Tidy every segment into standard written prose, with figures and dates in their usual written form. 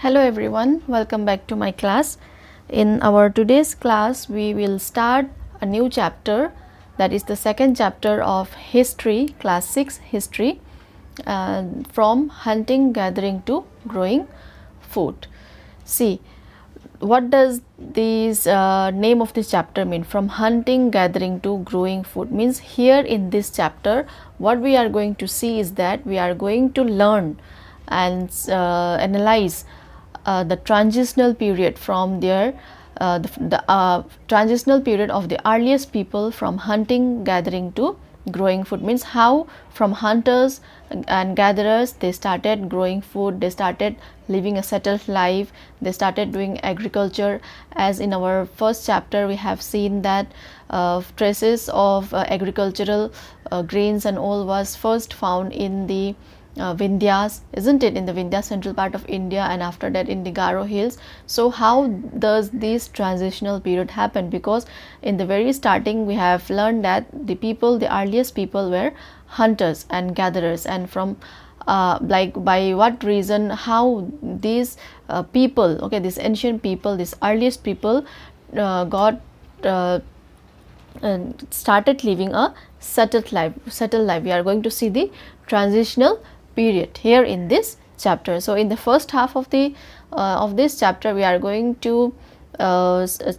Hello everyone, welcome back to my class. In our today's class, we will start a new chapter, that is the second chapter of history, class 6 history, from hunting, gathering to growing food. See, what does this name of this chapter mean? From hunting, gathering to growing food means here in this chapter, what we are going to see is that we are going to learn and analyze the transitional period from their transitional period of the earliest people from hunting, gathering to growing food, means how from hunters and gatherers they started growing food, they started living a settled life, they started doing agriculture. As in our first chapter we have seen that traces of agricultural grains and all was first found in the Vindhyas, isn't it, in the Vindhya central part of India, and after that in the Garo hills. So how does this transitional period happen? Because in the very starting we have learned that the people, the earliest people were hunters and gatherers, and from like by what reason, how these people, okay, these ancient people, these earliest people got started living a settled life. We are going to see the transitional period here in this chapter. So in the first half of the of this chapter we are going to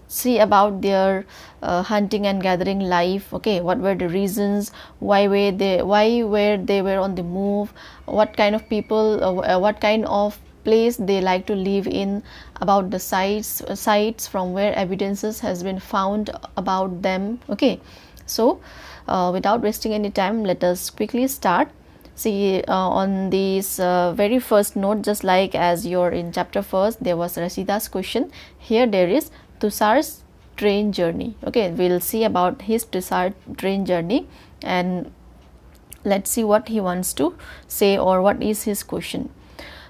see about their hunting and gathering life. Okay, what were the reasons, why were they were on the move, what kind of people, what kind of place they like to live in, about the sites from where evidences has been found about them. Okay, so without wasting any time, let us quickly start. See, on this very first note, just like as you're in chapter first, there was Rashita's question. Here there is Tushar's train journey. Okay, we'll see about his Tushar train journey, and let's see what he wants to say or what is his question.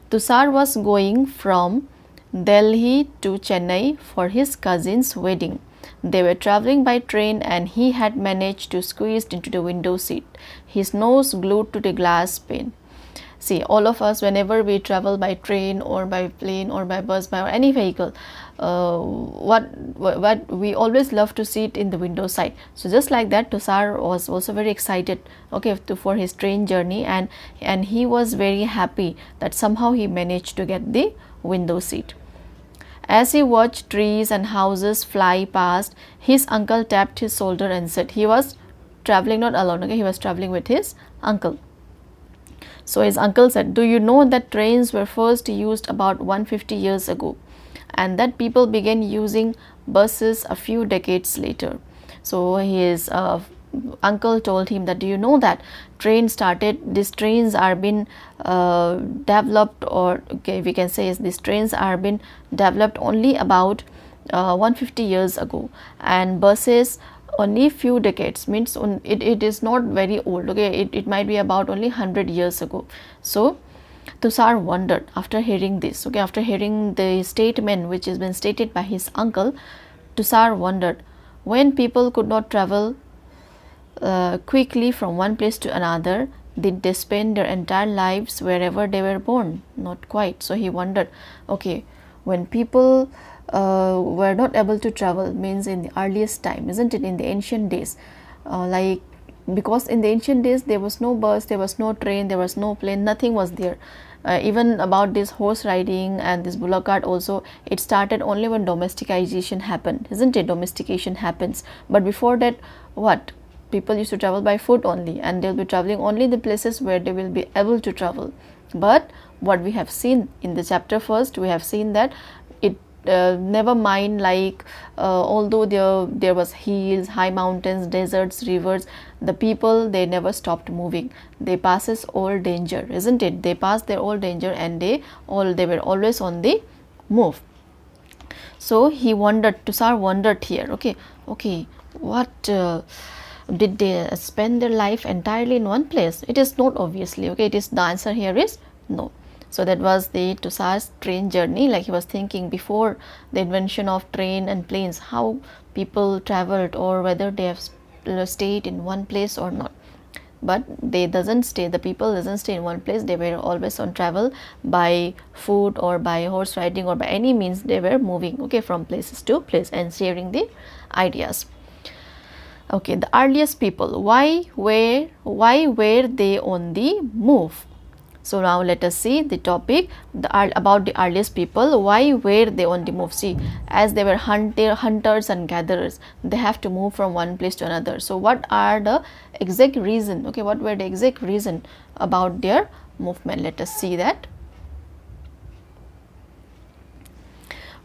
Tushar was going from Delhi to Chennai for his cousin's wedding. They were traveling by train and he had managed to squeeze into the window seat, his nose glued to the glass pane. See, all of us, whenever we travel by train or by plane or by bus, by any vehicle, what we always love to sit in the window side. So just like that, Tushar was also very excited, okay, for his train journey, and he was very happy that somehow he managed to get the window seat. As he watched trees and houses fly past, his uncle tapped his shoulder and said, he was traveling not alone, okay, he was traveling with his uncle. So his uncle said, do you know that trains were first used about 150 years ago, and that people began using buses a few decades later? So his uncle told him that, do you know that these trains are been developed, or okay, we can say these trains are been developed only about 150 years ago, and buses only few decades, means it is not very old, okay, it might be about only 100 years ago. So Tushar wondered after hearing this, okay, after hearing the statement which has been stated by his uncle. Tushar wondered, when people could not travel quickly from one place to another, did they spend their entire lives wherever they were born? Not quite. So he wondered, okay, when people were not able to travel, means in the earliest time, isn't it, in the ancient days, like, because in the ancient days there was no bus, there was no train, there was no plane, nothing was there. Even about this horse riding and this bullock cart also, it started only when domestication happened, isn't it? Domestication happens, but before that, what, people used to travel by foot only, and they'll be traveling only the places where they will be able to travel. But what we have seen in the chapter first, we have seen that it never mind, like although there was hills, high mountains, deserts, rivers, the people, they never stopped moving. They passes all danger, isn't it? They passed their all danger, and they were always on the move. So he wondered, Tushar wondered here, okay, what did they spend their life entirely in one place? It is not, obviously, okay, it is, the answer here is no. So that was the Tushar's train journey, like he was thinking before the invention of train and planes, how people traveled, or whether they have stayed in one place or not. but they doesn't stay, the people doesn't stay in one place. They were always on travel by foot or by horse riding or by any means. They were moving, okay, from places to place and sharing the ideas. Okay, the earliest people, why were they on the move? So now let us see the topic about the earliest people. Why were they on the move? See, as they were hunters and gatherers, they have to move from one place to another. So what are the exact reason? Okay, what were the exact reason about their movement? Let us see that.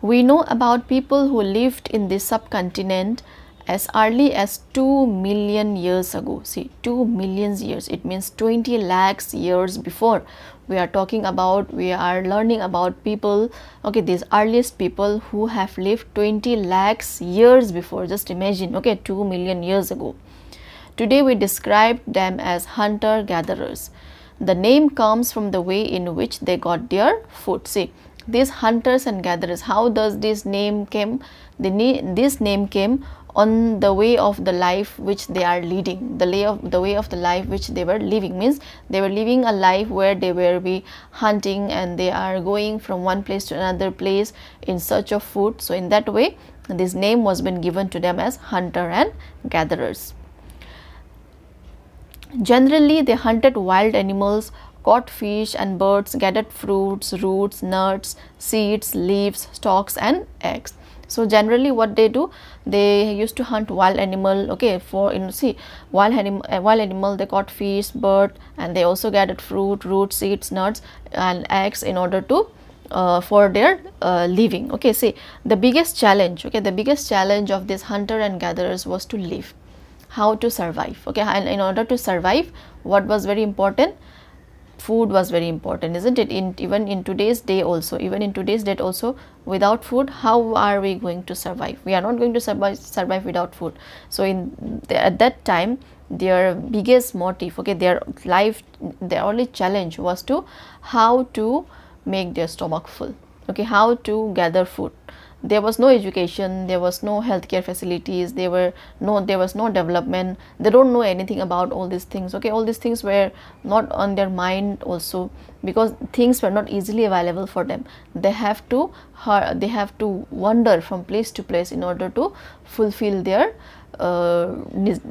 We know about people who lived in the subcontinent as early as 2 million years ago. See, 2 million years, it means 20 lakhs years before. We are talking about, we are learning about people, okay, these earliest people who have lived 20 lakhs years before. Just imagine, okay, 2 million years ago. Today we describe them as hunter gatherers. The name comes from the way in which they got their food. See, these hunters and gatherers, how does this name came? This name came on the way of the life which they are leading. The way of the life which they were living means they were living a life where they were be hunting and they are going from one place to another place in search of food. So in that way, this name was been given to them as hunter and gatherers. Generally, they hunted wild animals, caught fish and birds, gathered fruits, roots, nuts, seeds, leaves, stalks and eggs. So generally what they do, they used to hunt wild animal, okay, for see, wild animal, they caught fish, bird, and they also gathered fruit, roots, seeds, nuts and eggs in order to for their living. Okay, see, the biggest challenge of this hunter and gatherers was to live, how to survive. Okay, and in order to survive, what was very important? Food was very important, isn't it? Even in today's day also, without food, how are we going to survive? We are not going to survive without food. So at that time, their biggest motive, okay, their only challenge was to how to make their stomach full, okay, how to gather food. There was no education, there was no healthcare facilities, there was no development. They don't know anything about all these things. Okay, all these things were not on their mind also, because things were not easily available for them. They have to wander from place to place in order to fulfill their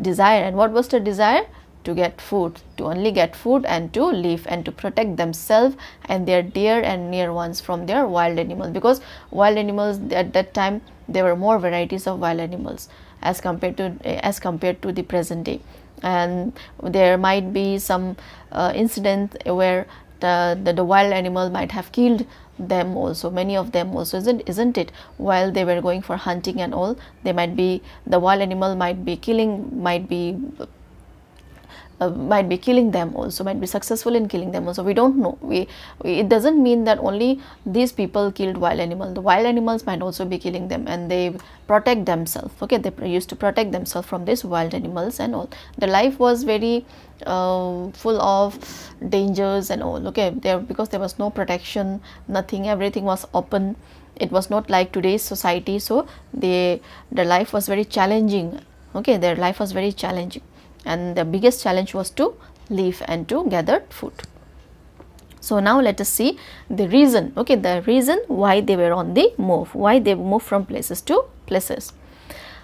desire. And what was the desire? To get food, to only get food and to live and to protect themselves and their dear and near ones from their wild animals, because wild animals at that time, there were more varieties of wild animals as compared to the present day. And there might be some incident where the wild animal might have killed them also, many of them also, isn't it? While they were going for hunting and all, the wild animal might be killing them also, might be successful in killing them also. We don't know. It doesn't mean that only these people killed wild animals. The wild animals might also be killing them, and they protect themselves. Okay, they used to protect themselves from these wild animals and all. The life was very full of dangers and all. Okay, because there was no protection, nothing. Everything was open. It was not like today's society. So their life was very challenging. Okay, their life was very challenging. And the biggest challenge was to live and to gather food. So now let us see the reason, okay, the reason why they were on the move, why they moved from places to places.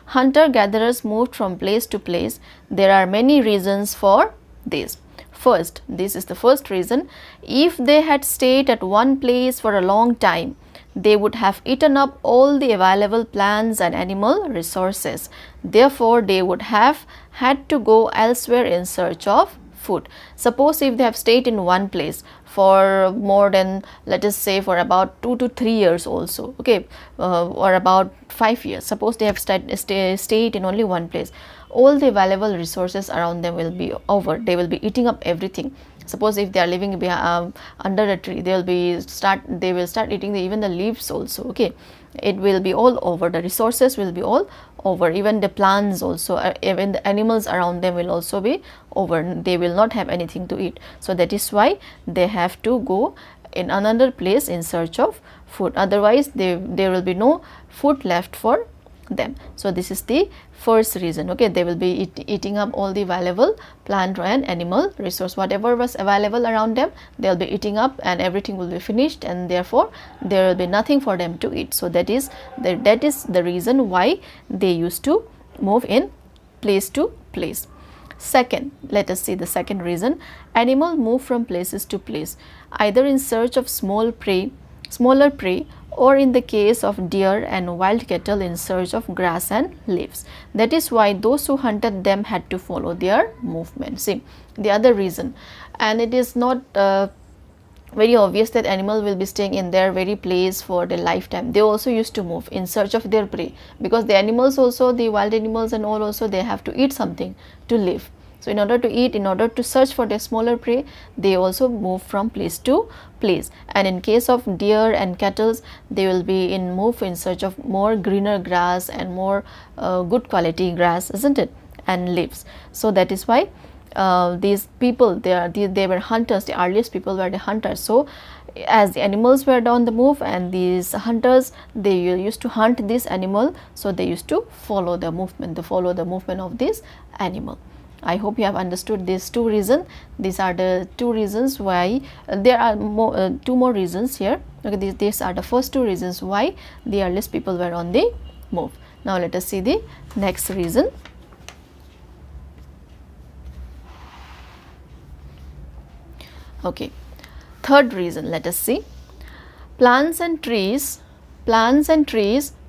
Hunter-gatherers moved from place to place. There are many reasons for this. First, this is the first reason: if they had stayed at one place for a long time, they would have eaten up all the available plants and animal resources. Therefore, they would have had to go elsewhere in search of food. Suppose if they have stayed in one place for more than, let us say, for about 2 to 3 years also, okay, or about 5 years. Suppose they have stayed in only one place. All the available resources around them will be over. They will be eating up everything. Suppose if they are living under a tree, they will start eating even the leaves also. Okay, it will be all over. The resources will be all over. Even the plants also, even the animals around them will also be over. They will not have anything to eat. So that is why they have to go in another place in search of food. Otherwise, there will be no food left for them. So this is the first reason. Okay, they will be eating up all the valuable plant and animal resource, whatever was available around them, they'll be eating up, and everything will be finished, and therefore there will be nothing for them to eat. So that is the reason why they used to move in place to place. Second, let us see the second reason. Animals move from places to place, either in search of smaller prey, or in the case of deer and wild cattle, in search of grass and leaves. That is why those who hunted them had to follow their movement. See, the other reason, and it is not very obvious that animal will be staying in their very place for their lifetime. They also used to move in search of their prey, because the animals also, the wild animals and all also, they have to eat something to live. So in order to eat, in order to search for their smaller prey, they also move from place to place. And in case of deer and cattle, they will be move in search of more greener grass and more good quality grass, isn't it, and leaves. So that is why these people, they were hunters. The earliest people were the hunters. So as the animals were on the move, and these hunters, they used to hunt this animal, so they used to follow the movement, of this animal. I hope you have understood these two reasons. These are the two reasons why there are two more reasons here. Okay, these are the first two reasons why the earliest people were on the move. Now let us see the next reason. Okay, third reason, let us see. Plants and trees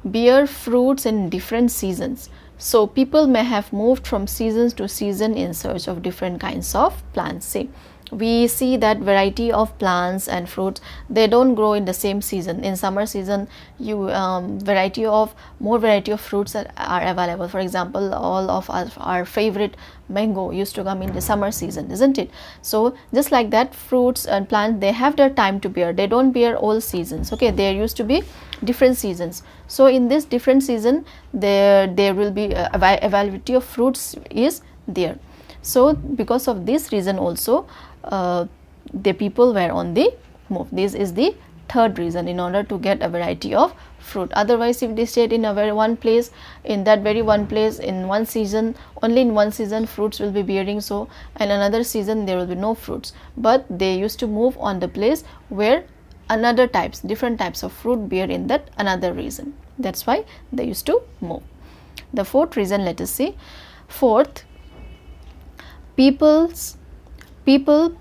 bear fruits in different seasons. So people may have moved from seasons to season in search of different kinds of plants. See, we see that variety of plants and fruits, they don't grow in the same season. In summer season, more variety of fruits are available. For example, all of our favorite mango used to come in the summer season, isn't it? So just like that, fruits and plants, they have their time to bear. They don't bear all seasons. Okay, there used to be different seasons. So in this different season, there will be a variety of fruits is there. So because of this reason also, the people were on the move. This is the third reason, in order to get a variety of fruit. Otherwise, if they stayed in a very one place, in that very one place, in one season, only in one season fruits will be bearing, so in another season there will be no fruits. But they used to move on the place where different types of fruit bear in that another reason. That's why they used to move. The fourth reason, let us see. Fourth, people,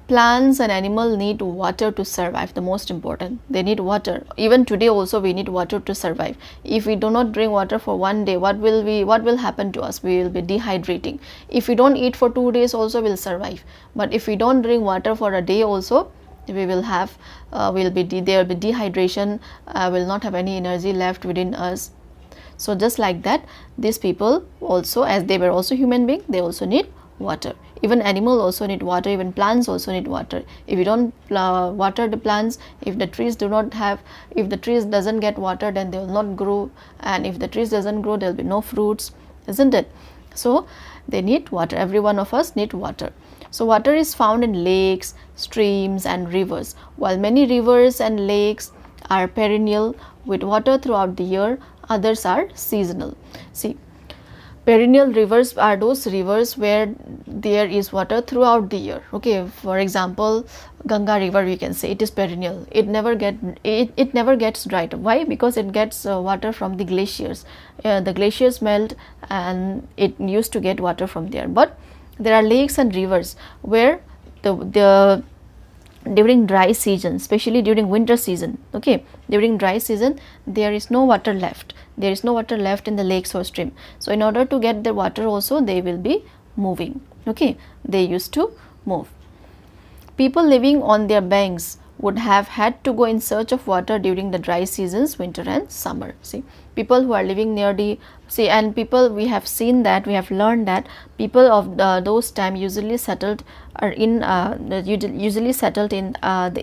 plants and animals need water to survive. The most important, they need water. Even today also we need water to survive. If we do not drink water for one day, what will happen to us? We will be dehydrating. If we don't eat for 2 days also, we'll survive. But if we don't drink water for a day also, we will have there will be dehydration, will not have any energy left within us. So just like that, these people also, as they were also human beings, they also need water. Even animals also need water, even plants also need water. If you don't water the plants, if the trees doesn't get water, then they will not grow, and if the trees doesn't grow, there will be no fruits, isn't it? So they need water. Every one of us need water. So water is found in lakes, streams and rivers. While many rivers and lakes are perennial with water throughout the year, others are seasonal. See, perennial rivers are those rivers where there is water throughout the year. Okay, for example, Ganga river, we can say it is perennial. It never gets dried. Why? Because it gets water from the glaciers. The glaciers melt and it used to get water from there. But there are lakes and rivers where the during dry season, especially during winter season, okay, during dry season there is no water left. There is no water left in the lakes or stream. So in order to get the water also, they will be moving. Okay, they used to move. People living on their banks would have had to go in search of water during the dry seasons, winter and summer. See, people who are living near and people, we have seen that, we have learned that people of those time usually settled in the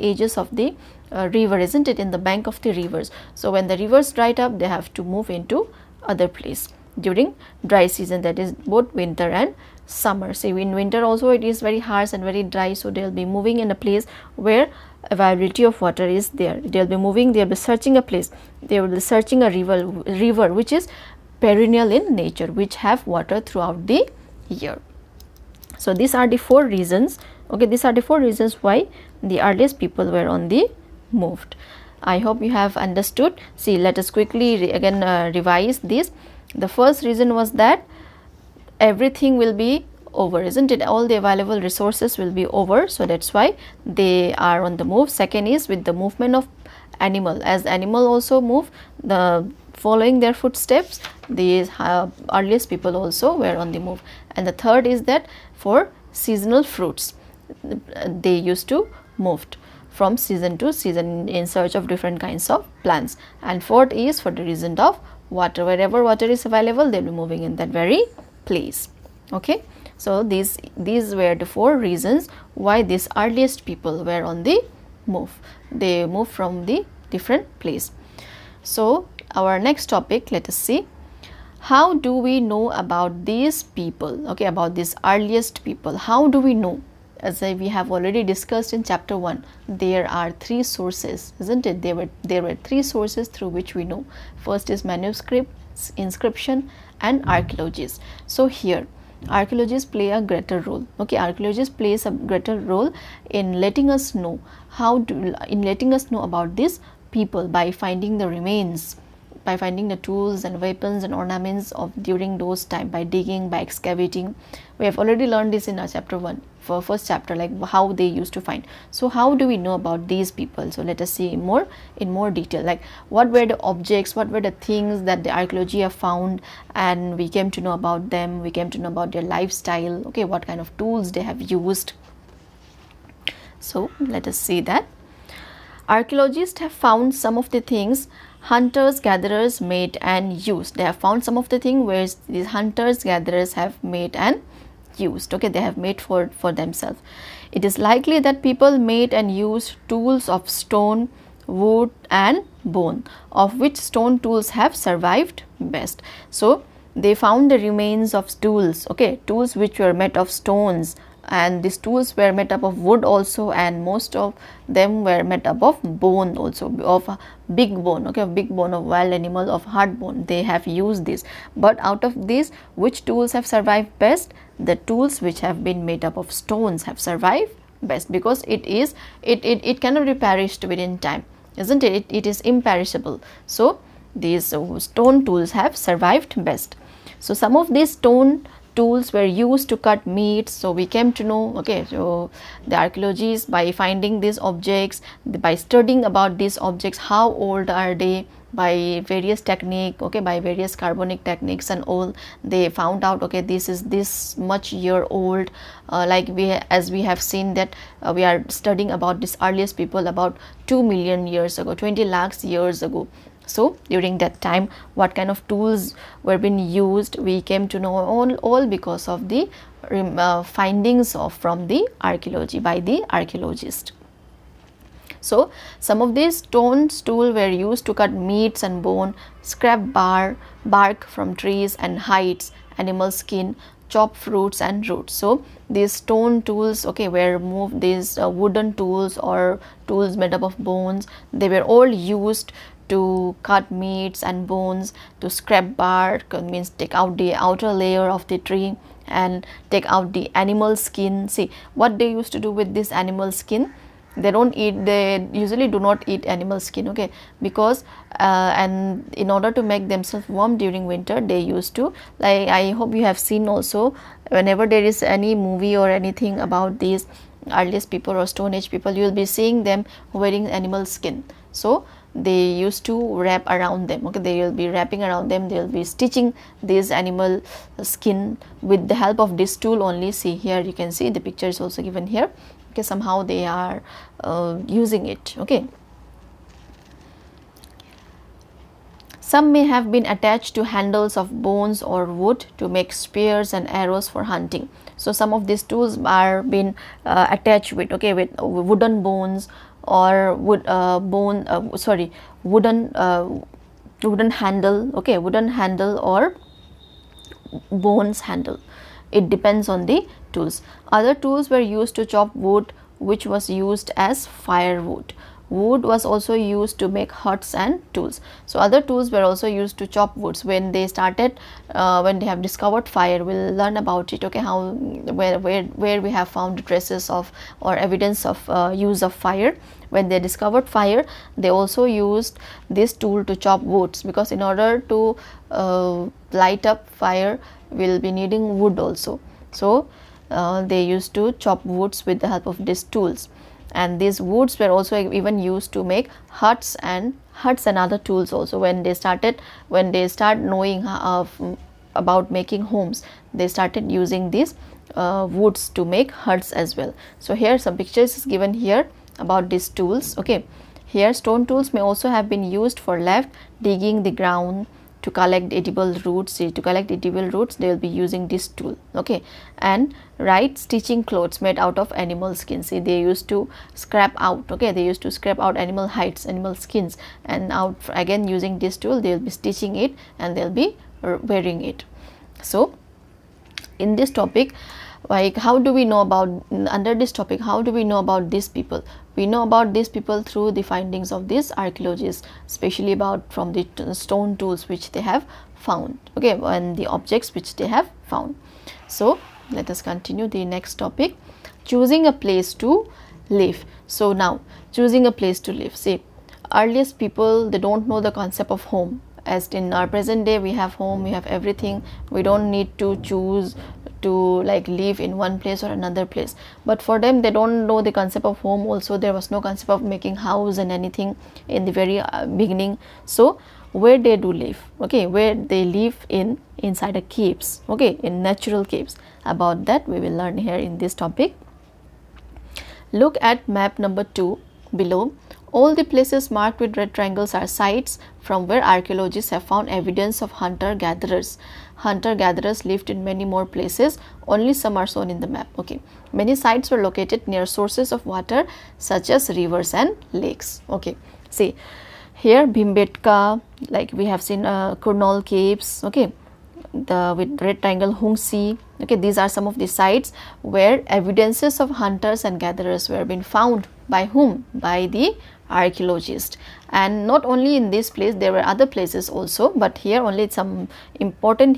edges of the river, isn't it, in the bank of the rivers. So when the rivers dried up, they have to move into other place during dry season, that is both winter and summer. See, in winter also it is very harsh and very dry, so they will be moving in a place where availability of water is there. They will be moving, they will be searching a place, they will be searching a river which is perennial in nature, which have water throughout the year. So these are the 4 reasons. Okay, these are the 4 reasons why the earliest people were on the moved. I hope you have understood. See, let us quickly again revise this. The first reason was that everything will be over, isn't it? All the available resources will be over, so that's why they are on the move. Second is with the movement of animal, as animal also move, the following their footsteps, the earliest people also were on the move. And the third is that for seasonal fruits, they used to move from season to season in search of different kinds of plants. And fourth is for the reason of water, wherever water is available, they'll be moving in that very place. Okay, so these were the 4 reasons why these earliest people were on the move. They moved from the different place. So our next topic, let us see, how do we know about these people? Okay, about these earliest people, how do we know? As we have already discussed in chapter 1, there are 3 sources, isn't it? There were 3 sources through which we know. First is manuscripts, inscription, and archaeologists. So here archaeologists play a greater role. Okay, archaeologists plays a greater role in letting us know about these people by finding the remains, by finding the tools and weapons and ornaments of during those time, by digging, by excavating. We have already learned this in our chapter 1, for first chapter, like how they used to find. So how do we know about these people? So let us see in more detail, like what were the objects, what were the things that the archaeology have found, and we came to know about them, we came to know about their lifestyle. Okay, what kind of tools they have used. So let us see that. Archaeologists have found some of the things hunters gatherers made and used. They have found some of the things where these hunters gatherers have made and used. Okay, they have made for themselves. It is likely that people made and used tools of stone, wood, and bone, of which stone tools have survived best. So they found the remains of tools, okay, tools which were made of stones, and these tools were made up of wood also, and most of them were made up of bone also, of big bone, okay, of big bone of wild animal, of hard bone. They have used this. But out of these, which tools have survived best? The tools which have been made up of stones have survived best, because it cannot be perished within time, isn't it? It is imperishable. So these stone tools have survived best. So some of these stone tools were used to cut meat. So we came to know, okay, so the archaeologists, by finding these objects, by studying about these objects, how old are they, by various technique, okay, by various carbonic techniques and all, they found out, okay, this is this much year old. Like as we have seen that we are studying about this earliest people about 2 million years ago, 20 lakhs years ago. So during that time, what kind of tools were being used, we came to know all because of the findings from the archaeology, by the archaeologists. So some of these stone tools were used to cut meats and bone, scrap bark from trees and hides, animal skin, chop fruits and roots. So these stone tools, okay, were moved. These wooden tools or tools made up of bones, they were all used to cut meats and bones, to scrap bark, means take out the outer layer of the tree and take out the animal skin. See what they used to do with this animal skin. They usually do not eat animal skin, okay, because and in order to make themselves warm during winter, they used to, like, I hope you have seen also, whenever there is any movie or anything about these earliest people or stone age people, you will be seeing them wearing animal skin. So they used to wrap around them, okay, they will be wrapping around them, they will be stitching this animal skin with the help of this tool only. See here, you can see the picture is also given here, okay, somehow they are using it, okay. Some may have been attached to handles of bones or wood to make spears and arrows for hunting. So some of these tools are been attached with, okay, with wooden bones or wooden handle, okay, wooden handle or bones handle. It depends on the tools. Other tools were used to chop wood, which was used as firewood. wood was also used to make huts and tools. So other tools were also used to chop woods. When they started, when they have discovered fire, we'll learn about it, okay, how where we have found traces of or evidence of use of fire. When they discovered fire, they also used this tool to chop woods, because in order to light up fire, we'll be needing wood also. So they used to chop woods with the help of these tools, and these woods were also even used to make huts and other tools also. When they start knowing about making homes, they started using these woods to make huts as well. So here some pictures is given here about these tools. Okay, here stone tools may also have been used for left digging the ground, to collect edible roots. See, to collect edible roots, they will be using this tool. Okay, and right, stitching clothes made out of animal skin. See, they used to scrap out, okay, they used to scrap out animal hides, animal skins, and out again using this tool they will be stitching it and they'll be wearing it. So in this topic, like, how do we know about, under this topic, how do we know about these people? We know about these people through the findings of these archaeologists, especially about from the stone tools which they have found, okay, and the objects which they have found. So let us continue the next topic, choosing a place to live. So now, choosing a place to live. See, earliest people, they don't know the concept of home. As in our present day, we have home, we have everything, we don't need to choose to like live in one place or another place. But for them, they don't know the concept of home also. There was no concept of making house and anything in the very beginning. So where they do live, okay, where they live inside a caves, okay, in natural caves. About that we will learn here in this topic. Look at map number 2 below. All the places marked with red triangles are sites from where archaeologists have found evidence of hunter-gatherers. Hunter-gatherers lived in many more places, only some are shown in the map. Okay, many sites were located near sources of water such as rivers and lakes. Okay, see here Bhimbetka, like we have seen Kurnol caves, okay, the with red triangle Hungsi. Okay, these are some of the sites where evidences of hunters and gatherers were being found. By whom? By the archaeologists. And not only in this place, there were other places also, but here only some important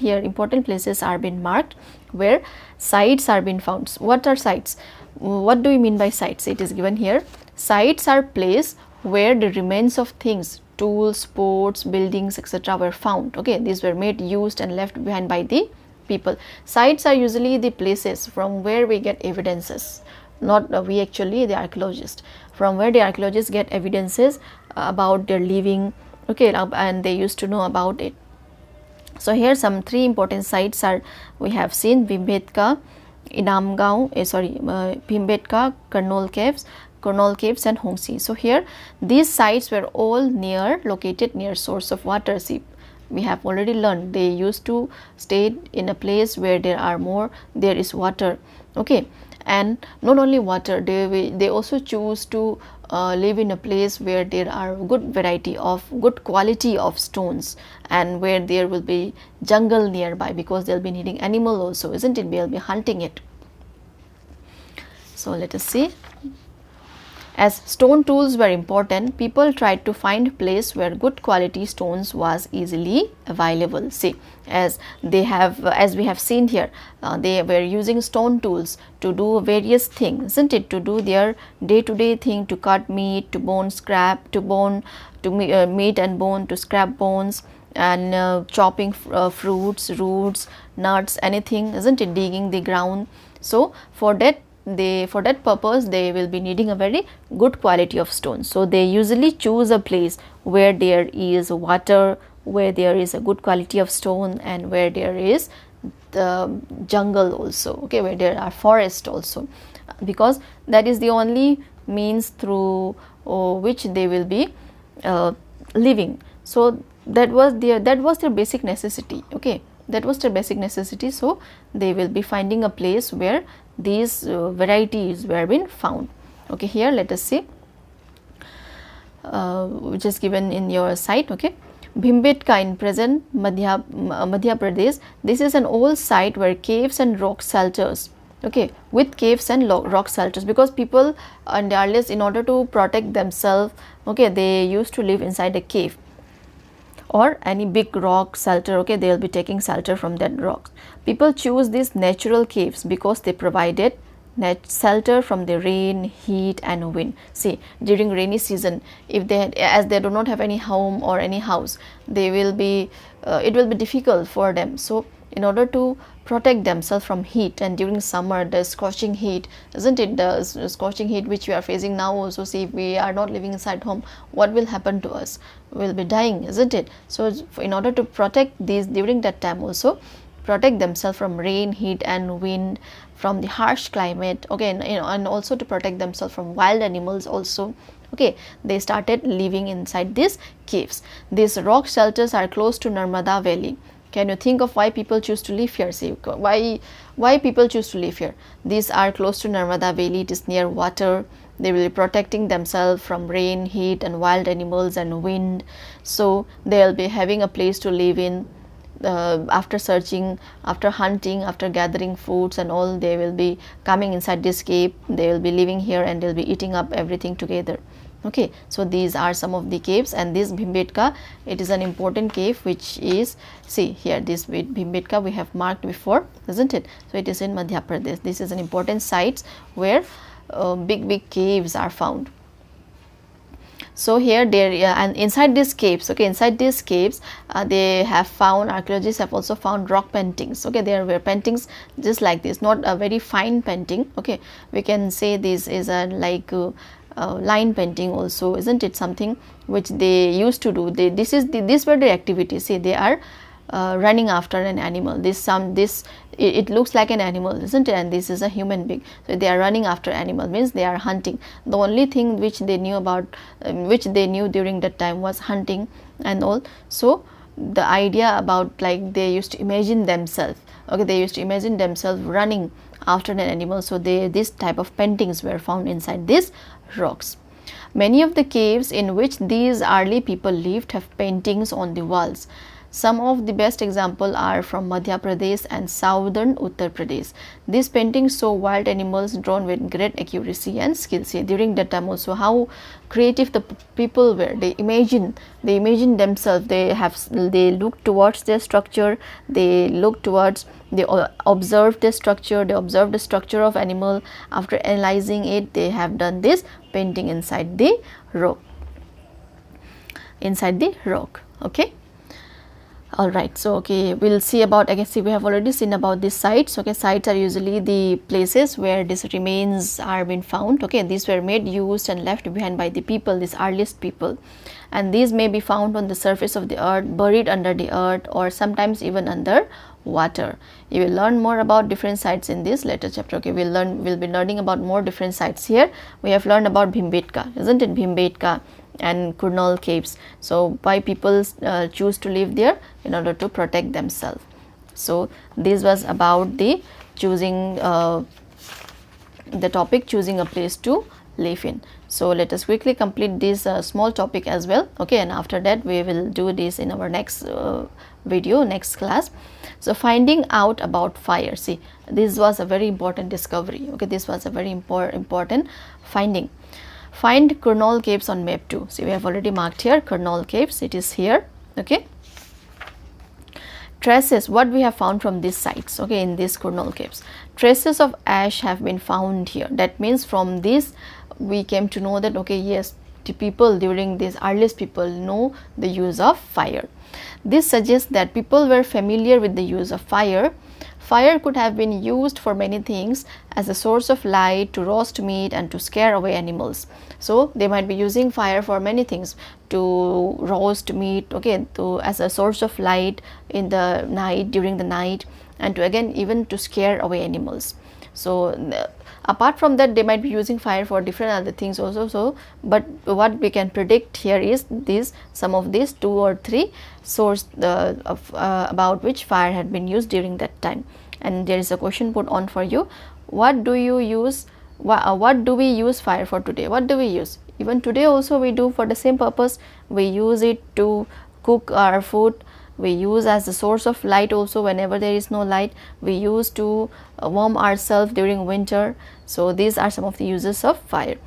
places are being marked where sites are being found. What are sites? What do you mean by sites? It is given here. Sites are places where the remains of things, tools, pots, buildings, etc. were found. Okay, these were made, used and left behind by the people. Sites are usually the places from where we get evidences, not we actually, the archaeologists, from where the archaeologists get evidences about their living, okay, and they used to know about it. So here some 3 important sites are, we have seen Bhimbetka, Inamgaon, Bhimbetka, Kurnol caves and Hongsi. So here these sites were all located near source of water. See, we have already learned they used to stay in a place where there is water, okay, and not only water, they also choose to live in a place where there are good quality of stones, and where there will be jungle nearby, because they'll be needing animal also, isn't it? They'll be hunting it. So let us see. As stone tools were important, people tried to find place where good quality stones was easily available. See, as we have seen here, they were using stone tools to do various things, isn't it? To do their day-to-day thing, to cut meat, to bone scrap, meat and bone, to scrap bones, and chopping fruits, roots, nuts, anything, isn't it? Digging the ground. So for that purpose, they will be needing a very good quality of stone. So they usually choose a place where there is water, where there is a good quality of stone, and where there is the jungle also, okay, where there are forests also, because that is the only means through which they will be living. So that was their basic necessity, okay, that was their basic necessity. So they will be finding a place where these varieties were being found. Okay, here let us see, which is given in your site. Okay, Bhimbetka in present Madhya Pradesh. This is an old site where caves and rock shelters okay, with caves and rock shelters, because people in the earliest, in order to protect themselves, okay, they used to live inside a cave or any big rock shelter, okay, they will be taking shelter from that rocks. People choose these natural caves because they provided shelter from the rain, heat and wind. See, during rainy season, if they, as they do not have any home or any house, they will be it will be difficult for them. So in order to protect themselves from heat, and during summer the scorching heat, isn't it, the scorching heat which we are facing now also, see, if we are not living inside home, what will happen to us? We will be dying, isn't it? So in order to protect these during that time, also protect themselves from rain, heat and wind, from the harsh climate, okay, and also to protect themselves from wild animals also, okay, they started living inside these caves. These rock shelters are close to Narmada Valley. Can you think of why people choose to live here? See, why people choose to live here? These are close to Narmada Valley, it is near water, they will be protecting themselves from rain, heat and wild animals and wind. So they will be having a place to live in. After searching, after hunting, after gathering foods and all, they will be coming inside this cave, they will be living here and they will be eating up everything together. Okay, so these are some of the caves, and this Bhimbetka, it is an important cave which is, see here, this Bhimbetka we have marked before, isn't it? So it is in Madhya Pradesh. This is an important site where big caves are found. So here there, and inside these caves, okay, inside these caves they have found, archaeologists have also found rock paintings. Okay, there were paintings just like this, not a very fine painting, okay, we can say this is a like line painting also, isn't it, something which they used to do. These were their activities. See, they are running after an animal. It looks like an animal, isn't it? And this is a human being. So they are running after animal, means they are hunting. The only thing which they knew about, which they knew during that time, was hunting and all. So the idea about, like, they used to imagine themselves, okay, they used to imagine themselves running after an animal. So this type of paintings were found inside these rocks. Many of the caves in which these early people lived have paintings on the walls. Some of the best examples are from Madhya Pradesh and southern Uttar Pradesh. These paintings show wild animals drawn with great accuracy and skill. See, during that time also, how creative the people were. They imagine themselves. They look towards their structure. They observe the structure. They observe the structure of animal. After analyzing it, they have done this painting inside the rock. Okay. All right, so okay, we'll see about, I can see we have already seen about these sites. Okay, sites are usually the places where these remains are being found. Okay, these were made, used and left behind by the people, these earliest people, and these may be found on the surface of the earth, buried under the earth, or sometimes even under water. You will learn more about different sites in this later chapter. Okay, we'll be learning about more different sites. Here we have learned about Bhimbetka, isn't it, Bhimbetka and Kurnool caves. So why people choose to live there? In order to protect themselves. So this was about the choosing the topic, choosing a place to live in. So let us quickly complete this small topic as well. Okay, and after that we will do this in our next video, next class. So finding out about fire. See, this was a very important discovery. Okay, this was a very important finding. Find Kurnool caves on map 2. See, we have already marked here Kurnool caves. It is here. Okay. Traces, what we have found from these sites, okay, in these Kurnool caves. Traces of ash have been found here. That means from this we came to know that, okay, yes, the people during these earliest people know the use of fire. This suggests that people were familiar with the use of fire. Fire could have been used for many things, as a source of light, to roast meat and to scare away animals. So they might be using fire for many things, to roast meat, okay, as a source of light in the night, during the night, and to again even to scare away animals. So apart from that, they might be using fire for different other things also. So but what we can predict here is some of these 2 or 3 source about which fire had been used during that time. And there is a question put on for you: what do you use, what do we use fire for today? What do we use? Even today also we do for the same purpose. We use it to cook our food, we use as a source of light also whenever there is no light, we use to warm ourselves during winter. So these are some of the uses of fire.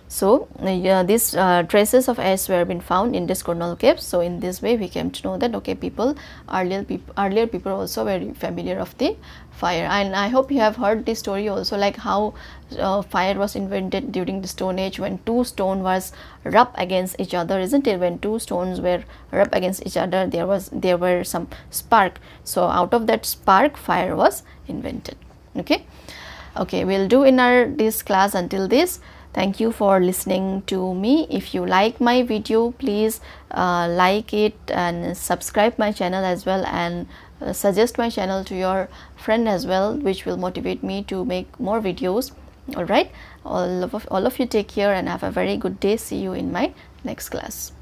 So these traces of ash were been found in this coronal caves. So in this way we came to know that okay, earlier people also very familiar of the fire. And I hope you have heard this story also, like how fire was invented during the Stone Age, when two stone was rubbed against each other, isn't it? When two stones were rubbed against each other, there were some spark. So out of that spark, fire was invented. Okay, we'll do in our this class until this. Thank you for listening to me. If you like my video, please like it and subscribe my channel as well, and suggest my channel to your friend as well, which will motivate me to make more videos. All right, all of you take care and have a very good day. See you in my next class.